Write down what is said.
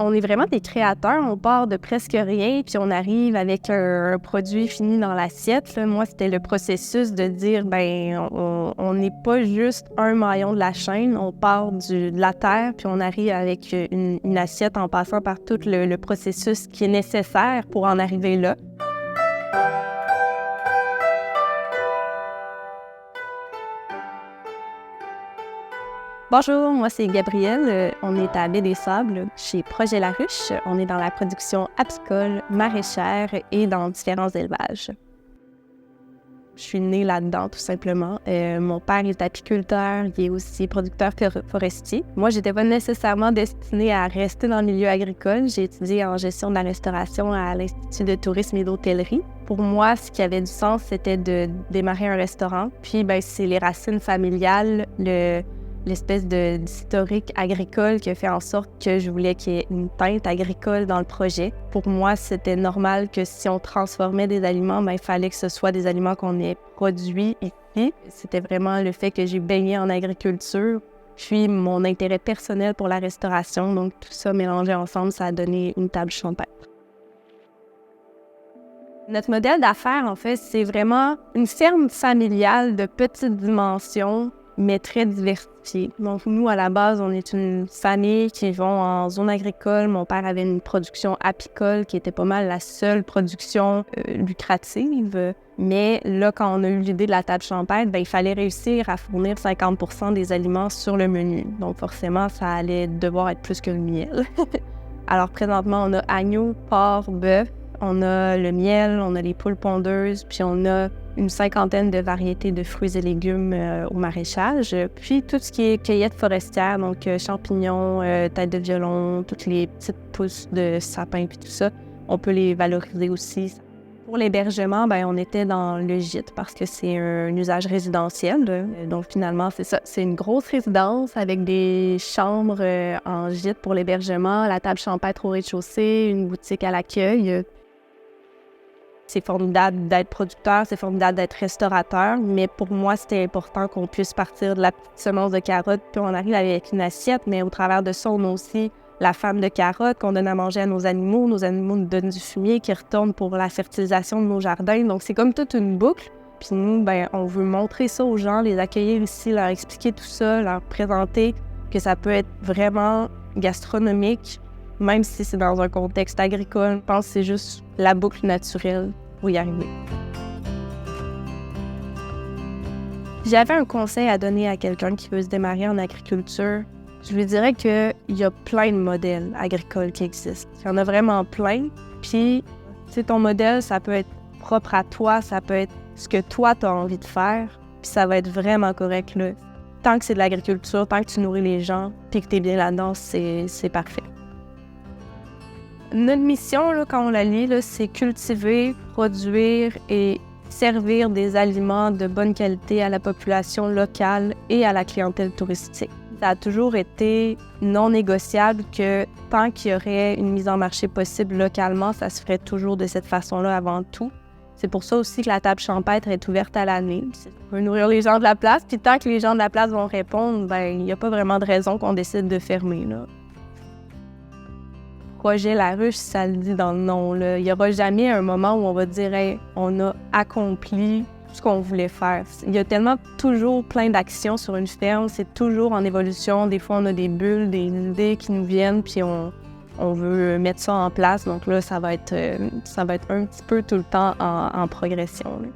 On est vraiment des créateurs, on part de presque rien, puis on arrive avec un produit fini dans l'assiette. Là. Moi, c'était le processus de dire, on n'est pas juste un maillon de la chaîne, on part de la terre, puis on arrive avec une assiette en passant par tout le processus qui est nécessaire pour en arriver là. Bonjour, moi c'est Gabrielle. On est à Baie-des-Sables chez Projet La Ruche. On est dans la production apicole, maraîchère et dans différents élevages. Je suis née là-dedans, tout simplement. Mon père est apiculteur, il est aussi producteur forestier. Moi, j'étais pas nécessairement destinée à rester dans le milieu agricole. J'ai étudié en gestion de la restauration à l'Institut de tourisme et d'hôtellerie. Pour moi, ce qui avait du sens, c'était de démarrer un restaurant. Puis, c'est les racines familiales, l'espèce d'historique agricole qui a fait en sorte que je voulais qu'il y ait une teinte agricole dans le projet. Pour moi, c'était normal que si on transformait des aliments, il fallait que ce soit des aliments qu'on ait produits ici. C'était vraiment le fait que j'ai baigné en agriculture, puis mon intérêt personnel pour la restauration. Donc, tout ça mélangé ensemble, ça a donné une table champêtre. Notre modèle d'affaires, en fait, c'est vraiment une ferme familiale de petite dimension, mais très diversifiée. Donc, nous, à la base, on est une famille qui vont en zone agricole. Mon père avait une production apicole qui était pas mal la seule production lucrative. Mais là, quand on a eu l'idée de la table champêtre, il fallait réussir à fournir 50% des aliments sur le menu. Donc, forcément, ça allait devoir être plus que le miel. Alors, présentement, on a agneau, porc, bœuf. On a le miel, on a les poules pondeuses, puis on a une 50aine de variétés de fruits et légumes au maraîchage. Puis tout ce qui est cueillette forestière, donc champignons, têtes de violon, toutes les petites pousses de sapin puis tout ça, on peut les valoriser aussi. Pour l'hébergement, on était dans le gîte parce que c'est un usage résidentiel. Donc finalement, c'est ça. C'est une grosse résidence avec des chambres en gîte pour l'hébergement, la table champêtre au rez-de-chaussée, une boutique à l'accueil. C'est formidable d'être producteur, c'est formidable d'être restaurateur, mais pour moi, c'était important qu'on puisse partir de la petite semence de carottes, puis on arrive avec une assiette, mais au travers de ça, on a aussi la femme de carottes qu'on donne à manger à nos animaux nous donnent du fumier qui retourne pour la fertilisation de nos jardins, donc c'est comme toute une boucle. Puis nous, on veut montrer ça aux gens, les accueillir ici, leur expliquer tout ça, leur présenter que ça peut être vraiment gastronomique, même si c'est dans un contexte agricole. Je pense que c'est juste la boucle naturelle pour y arriver. J'avais un conseil à donner à quelqu'un qui veut se démarrer en agriculture. Je lui dirais qu'il y a plein de modèles agricoles qui existent. Il y en a vraiment plein. Puis, ton modèle, ça peut être propre à toi, ça peut être ce que toi, tu as envie de faire. Puis ça va être vraiment correct, là. Tant que c'est de l'agriculture, tant que tu nourris les gens, puis que tu es bien là-dedans, c'est parfait. Notre mission, là, quand on la lit, là, c'est cultiver, produire et servir des aliments de bonne qualité à la population locale et à la clientèle touristique. Ça a toujours été non négociable que tant qu'il y aurait une mise en marché possible localement, ça se ferait toujours de cette façon-là avant tout. C'est pour ça aussi que la table champêtre est ouverte à l'année. On veut nourrir les gens de la place, puis tant que les gens de la place vont répondre, il n'y a pas vraiment de raison qu'on décide de fermer, là. Projet La Ruche, ça le dit dans le nom, là. Il n'y aura jamais un moment où on va dire hey, on a accompli tout ce qu'on voulait faire. Il y a tellement toujours plein d'actions sur une ferme, c'est toujours en évolution. Des fois, on a des bulles, des idées qui nous viennent, puis on veut mettre ça en place. Donc là, ça va être un petit peu tout le temps en progression, là.